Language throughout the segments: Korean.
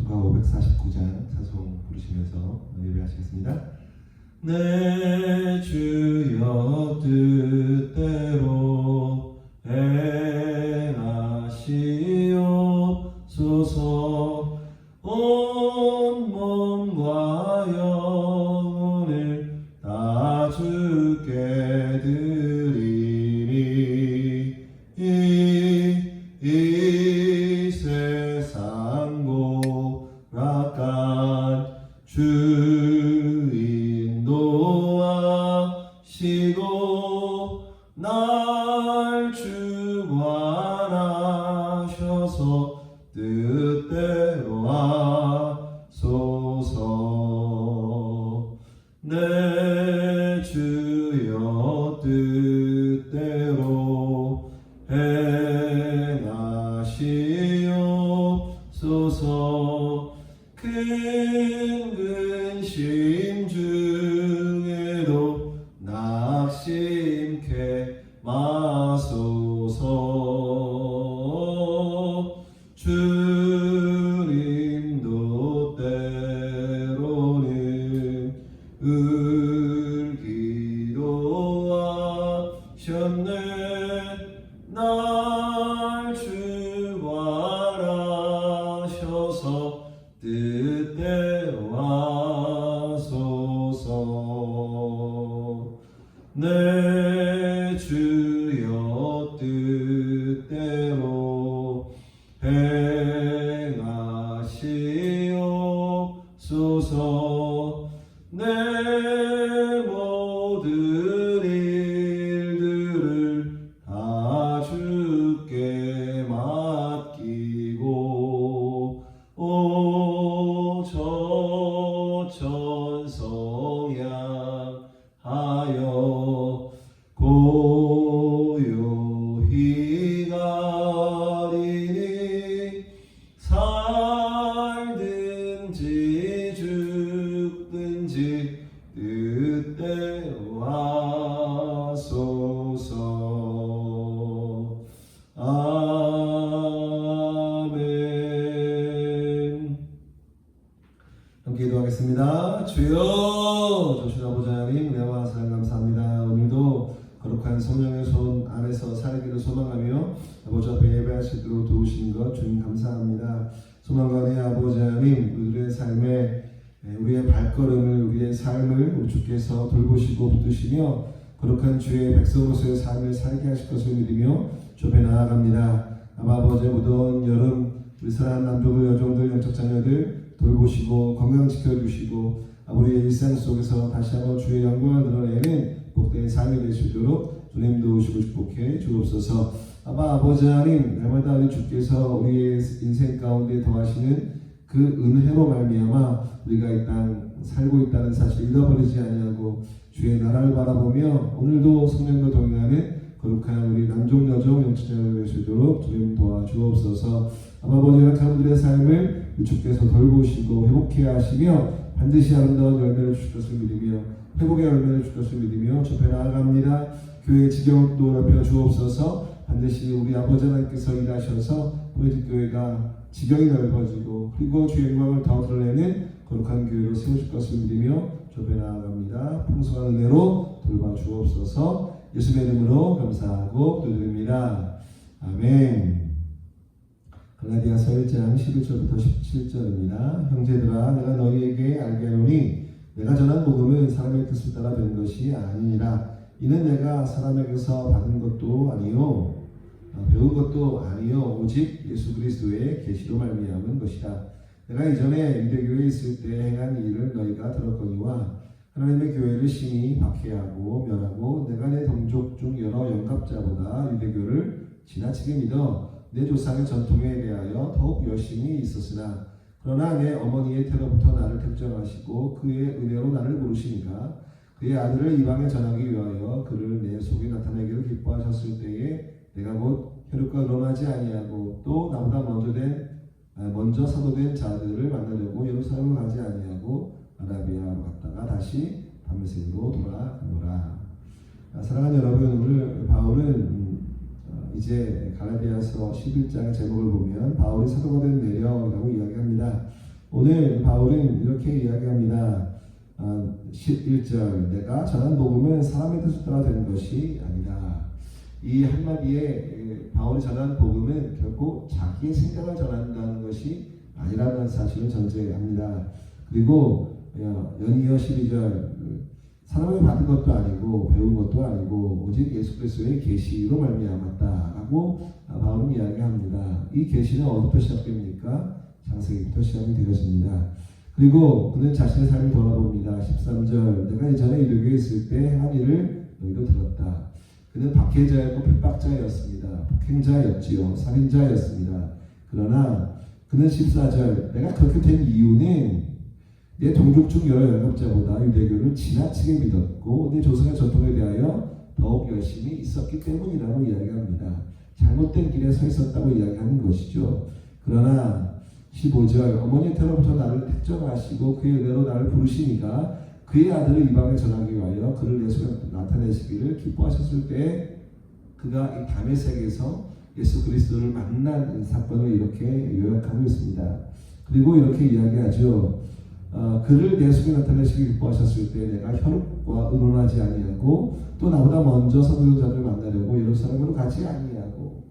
찬송가 549장 찬송 부르시면서 예배하시겠습니다. 내 주여 뜻대로 행하시옵소서. 온 몸과 영혼을 다 주께 드리니 이 세상 고락한 주 인도하시고 날 주관하셔서 뜻대로 하소서. 내 주여 뜻대로 행하시옵소서. 큰 근심 중에도 낙심케 마소서. 주님도 때로는 기도하셨네. 날 주관하셔서 뜻대로 하소서. 내 주여 뜻대로 행하시옵소서. 내 모든 일들을 다 주께 맡기고 저천성 향하여 고요히 가리니 살든지 죽든지 뜻대로 하소서. 아멘. 함께 기도하겠습니다. 주여, 조신 아버지 하나님, 은혜와 사랑 감사합니다. 오늘도 거룩한 성령의 손 안에서 살기를 소망하며 아버지 앞에 예배하시도록 도우신 것 주님 감사합니다. 소망관의 아버지 하나님, 우리의 삶에 우리의 발걸음을, 우리의 삶을 우리 주께서 돌보시고 붙드시며 거룩한 주의 백성으로서의 삶을 살게 하실 것을 믿으며 주 앞에 나아갑니다. 아버지의 무더운 여름 우리 사랑하는 남종들, 여종들, 영적 자녀들 돌보시고 건강 지켜주시고 우리의 일상 속에서 다시 한번 주의 영광을 드러내는 복된 삶이 될 수 있도록 주님 도우시고 축복해 주옵소서. 아버지 하나님, 날마다 우리 주께서 우리의 인생 가운데 더하시는 그 은혜로 말미암아 우리가 이 땅 살고 있다는 사실 잃어버리지 아니하고 주의 나라를 바라보며 오늘도 성령과 동행하는 거룩한 우리 남종 여종 영적자녀들 될 수 있도록 주님 도와주옵소서. 아버지, 이렇게 우리의 삶을 주께서 돌보시고 회복해 하시며 반드시 아름다운 열매를 주실 것을 믿으며 회복의 열매를 주실 것을 믿으며 접해 나아갑니다. 교회의 지경도 넓혀 주옵소서. 반드시 우리 아버지 하나님께서 일하셔서 포인트 교회가 지경이 넓어지고 그리고 주의 영광을 더 드러내는 거룩한 교회로 세우실 것을 믿으며 접해 나아갑니다. 풍성한 은혜로 돌봐 주옵소서. 예수의 이름으로 감사하고 기도드립니다. 아멘. 갈라디아서 1장 11절부터 17절입니다. 형제들아, 내가 너희에게 알게 하노니 내가 전한 복음은 사람의 뜻을 따라 된 것이 아니니라. 이는 내가 사람에게서 받은 것도 아니요 배운 것도 아니요 오직 예수 그리스도의 계시로 말미암은 것이라. 내가 이전에 유대교회에 있을 때 행한 일을 너희가 들었거니와 하나님의 교회를 심히 박해하고 멸하고 내가 내 동족 중 여러 영갑자보다 유대교를 지나치게 믿어 내 조상의 전통에 대하여 더욱 열심히 있었으나 그러나 내 어머니의 태로부터 나를 택정하시고 그의 은혜로 나를 부르시니까 그의 아들을 이방에 전하기 위하여 그를 내 속에 나타내기를 기뻐하셨을 때에 내가 곧 혈육과 논하지 아니하고 또 나보다 먼저 사도된 자들을 만나려고 예루살렘을 가지 아니하고 아라비아로 갔다가 다시 다메섹으로 돌아가노라. 사랑하는 여러분, 오늘 바울은 이제 갈라디아서 11장 제목을 보면 바울이 사도가 된 내력이라고 이야기합니다. 오늘 바울은 이렇게 이야기합니다. 11절 내가 전한 복음은 사람의 뜻을 따라 된 것이 아니다. 이 한마디에 바울이 전한 복음은 결코 자기의 생각을 전한다는 것이 아니라는 사실을 전제합니다. 그리고 연이어 12절 사람을 받은 것도 아니고 배운 것도 아니고 오직 예수 그리스도의 계시로 말미암았다라고 바울은 이야기합니다. 이 계시는 어디부터 시작됩니까? 창세기부터 시작이 되었습니다. 그리고 그는 자신의 삶을 돌아봅니다. 13절 내가 이전에 유대교에 있을 때 한 일을 너희도 들었다. 그는 박해자였고 핍박자였습니다. 폭행자였지요. 살인자였습니다. 그러나 그는 14절 내가 그렇게 된 이유는 내 동족 중 여러 연합자보다 유대교를 지나치게 믿었고 내 조상의 전통에 대하여 더욱 열심히 있었기 때문이라고 이야기합니다. 잘못된 길에 서 있었다고 이야기하는 것이죠. 그러나 15절 어머니의 태로부터 나를 택정하시고 그의 은혜로 나를 부르시니가 그의 아들을 이방에 전하기 위하여 그를 내 속에 나타내시기를 기뻐하셨을 때 그가 이 다메섹에서 예수 그리스도를 만난 사건을 이렇게 요약하고 있습니다. 그리고 이렇게 이야기하죠. 그를 내 속에 나타내시기 기뻐하셨을 때 내가 혈육과 의논하지 아니하고 또 나보다 먼저 서두른 자들을 만나려고 예루살렘으로 가지 아니하고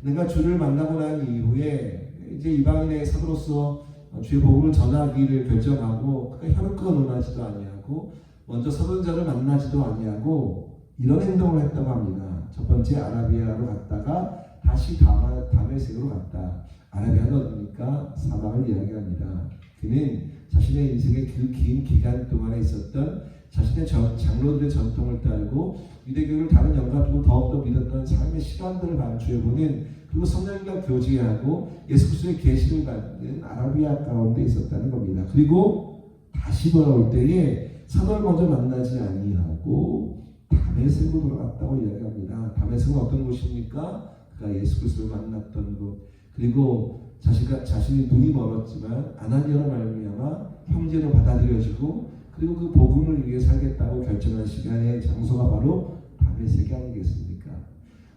내가 주를 만나고 난 이후에 이제 이방인의 사도로서 주의 복음을 전하기를 결정하고 그가 혈육과 의논하지도 아니하고 먼저 서두른 자를 만나지도 아니하고 이런 행동을 했다고 합니다. 첫 번째 아라비아로 갔다가 다시 다메섹으로 갔다. 아라비아는 어디입니까? 사막을 이야기합니다. 그는 자신의 인생의 그 긴 기간 동안에 있었던 자신의 장로들의 전통을 따르고 유대교를 다른 영가들로 더욱더 믿었던 삶의 시간들을 반추해보는 그리고 성령과 교제하고 예수 그리스도의 계시를 받는 아라비아 가운데 있었다는 겁니다. 그리고 다시 돌아올 때에 사도를 먼저 만나지 아니하고 다메섹으로 돌아갔다고 이야기합니다. 다메섹은 어떤 곳입니까? 그가 예수 그리스도를 만났던 곳. 그리고 자신이 눈이 멀었지만 아나니아로 말미암아 형제로 받아들여지고 그리고 그 복음을 위해 살겠다고 결정한 시간의 장소가 바로 다메섹이 아니겠습니까?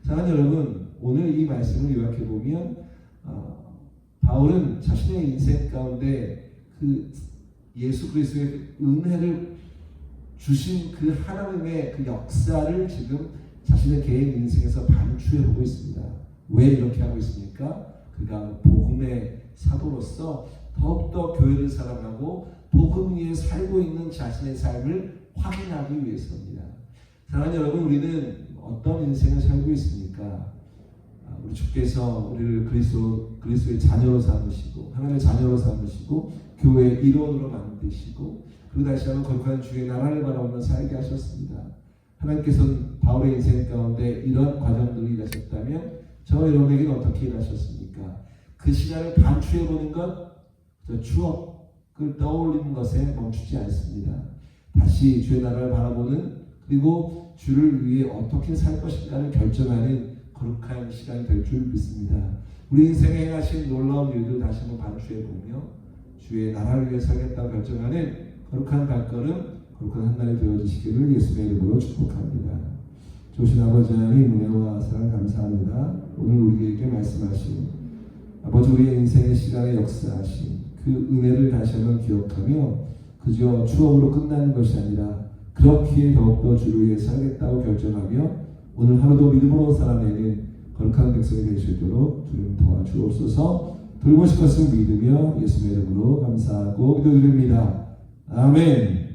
사랑하는 여러분, 오늘 이 말씀을 요약해 보면 바울은 자신의 인생 가운데 그 예수 그리스도의 은혜를 주신 그 하나님의 그 역사를 지금 자신의 개인 인생에서 반추해 보고 있습니다. 왜 이렇게 하고 있습니까? 그가 복음의 사도로서 더욱더 교회를 사랑하고 복음 위에 살고 있는 자신의 삶을 확인하기 위해서입니다. 사랑하는 여러분, 우리는 어떤 인생을 살고 있습니까? 우리 주께서 우리를 그리스도의 자녀로 삼으시고 하나님의 자녀로 삼으시고 교회의 일원으로 만드시고 그리고 다시 한번 거룩한 주의 나라를 바라보며 살게 하셨습니다. 하나님께서는 바울의 인생 가운데 이런 과정들을 일하셨다면 저와 여러분에게는 어떻게 일하셨습니까? 그 시간을 반추해보는 것, 저 추억을 떠올리는 것에 멈추지 않습니다. 다시 주의 나라를 바라보는 그리고 주를 위해 어떻게 살 것인가를 결정하는 거룩한 시간이 될 줄 믿습니다. 우리 인생에 행하신 놀라운 일들 다시 한번 반추해보며 주의 나라를 위해 살겠다고 결정하는 거룩한 발걸음, 거룩한 한 날이 되어주시기를 예수님의 이름으로 축복합니다. 좋으신 아버지 하나님 은혜와 사랑 감사합니다. 오늘 우리에게 말씀하신 아버지 우리의 인생의 시간에 역사하신 그 은혜를 다시 한번 기억하며 그저 추억으로 끝나는 것이 아니라 그렇기에 더욱더 주를 위해 살겠다고 결정하며 오늘 하루도 믿음으로 살아내는 거룩한 백성이 될 수 있도록 주님 도와주옵소서. 돌보실 것을 믿으며 예수님의 이름으로 감사하고 기도드립니다. 아멘.